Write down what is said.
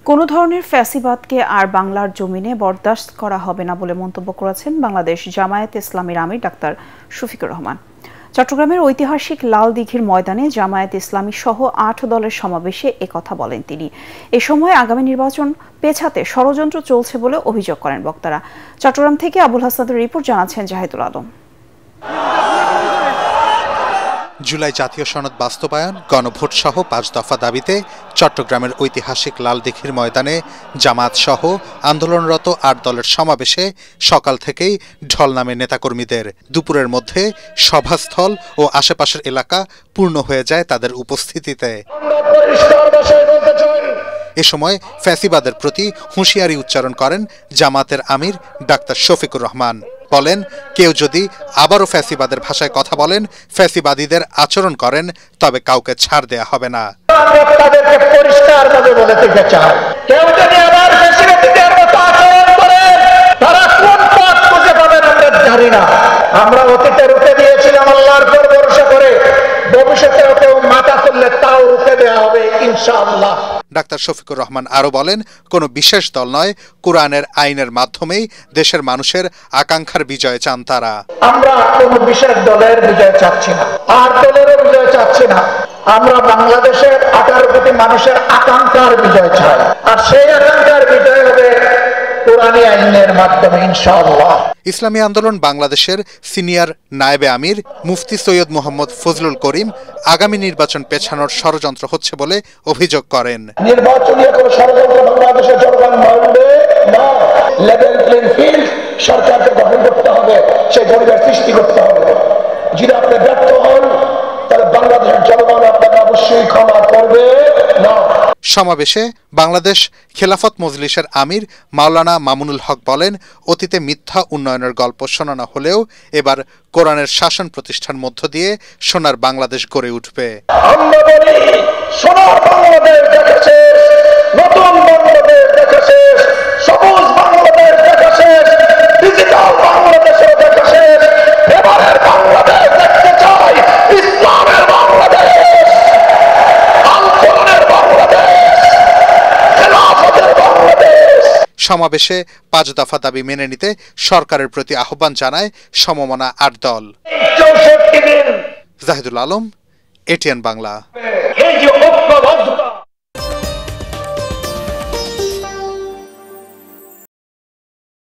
কোনো ধরনের ফ্যাসিবাদকে আর বাংলার জমিনে বরদাস্ত করা হবে না বলে মন্তব্য করেছেন বাংলাদেশ জামায়াতে ইসলামীর আমির ডাক্তার শফিকুর রহমান। চট্টগ্রামের ঐতিহাসিক লাল দিঘির ময়দানে জামায়াতে ইসলামী সহ ৮ দলের সমাবেশে একথা বলেন তিনি। এ সময় আগামী নির্বাচন পেছাতে ষড়যন্ত্র চলছে বলে অভিযোগ করেন বক্তারা। চট্টগ্রাম থেকে আবুল হাসানের রিপোর্ট জানাচ্ছেন জাহিদুল আলম। জুলাই জাতীয় সনদ বাস্তবায়ন, গণভোট সহ ৫ দফা দাবিতে চট্টগ্রামের ঐতিহাসিক লাল দিঘির ময়দানে জামায়াত সহ আন্দোলনরত ৮ দলের সমাবেশে সকাল থেকেই ঢল নামে নেতাকর্মীদের। দুপুরের মধ্যে সভাস্থল ও আশেপাশের এলাকা পূর্ণ হয়ে যায় তাদের উপস্থিতিতে। এ সময় ফ্যাসিবাদের প্রতি হুঁশিয়ারি উচ্চারণ করেন জামাতের আমির ডাক্তার শফিকুর রহমান। বলেন, কেউ যদি আবারও ফ্যাসিবাদের ভাষায় কথা বলেন, ফ্যাসিবাদীদের আচরণ করেন, তবে কাউকে ছাড় দেয়া হবে না। তাদেরকে পরিষ্কারভাবে বলে দিতে চাই, কেউ যদি আবার ফ্যাসিবাদীদের মতো আচরণ করে, তারা কোন পথ খুঁজে পাবেন আমরা জানি না। আমরা অতীতে রুখে দিয়েছিলাম আল্লাহর উপর ভরসা করে, ভবিষ্যতেও কেউ মাথা তুললে তাও রুখে দেওয়া হবে ইনশাআল্লাহ। ডাক্তার শফিকুর রহমান আরো বলেন, কোনো বিশেষ দল নয়, কোরআনের আইনের মাধ্যমেই দেশের মানুষের আকাঙ্ক্ষার বিজয় চান তারা। আমরা কোনো বিশেষ দলের বিজয় চাচ্ছি না, আর দলেরও বিজয় চাচ্ছি না। আমরা বাংলাদেশের 18 কোটি মানুষের আকাঙ্ক্ষার বিজয় চাই, আর সেই আকাঙ্ক্ষার বিজয় হবে কোরআনী আইনের মাধ্যমে ইনশাআল্লাহ। ইসলামী আন্দোলন বাংলাদেশের সিনিয়র নায়েবে আমির মুফতি সৈয়দ মোহাম্মদ ফজলুল করিম আগামী নির্বাচন পেছানোর ষড়যন্ত্র হচ্ছে বলে অভিযোগ করেন। নির্বাচনী কোনো ষড়যন্ত্র বাংলাদেশের জনগণ মানবে না। লেভেল প্লেইং ফিল্ড সরকারকে গঠন করতে হবে, সেই পরিবেশ সৃষ্টি করতে হবে। যদি আপনি ব্যর্থ হন, তাহলে বাংলাদেশের জনগণ আপনাকে অবশ্যই ক্ষমা করবে না। সমাবেশে বাংলাদেশ খেলাফত মজলিসের আমির মাওলানা মামুনুল হক বলেন, অতীতে মিথ্যা উন্নয়নের গল্প শোনানো হলেও এবার কোরআনের শাসন প্রতিষ্ঠার মধ্য দিয়ে সোনার বাংলাদেশ গড়ে উঠবে। আমরা বলি, সোনার বাংলাদেশ দেখা শেষ, নতুন বাংলাদেশ দেখা শেষ, সবুজ বাংলাদেশ দেখা শেষ, ডিজিটাল বাংলাদেশের দেখা শেষ। এবারের বাংলাদেশ দেখতে চাই ইসলামের বাংলাদেশ, আন্দোলনের বাংলাদেশ, খেলাফতের বাংলাদেশ। সমাবেশে ৫ দফা দাবি মেনে নিতে সরকারের প্রতি আহ্বান জানায় সমমনা ৮ দল। জাহিদুল আলম, এটিএন বাংলা। এই যে ঐক্যবদ্ধ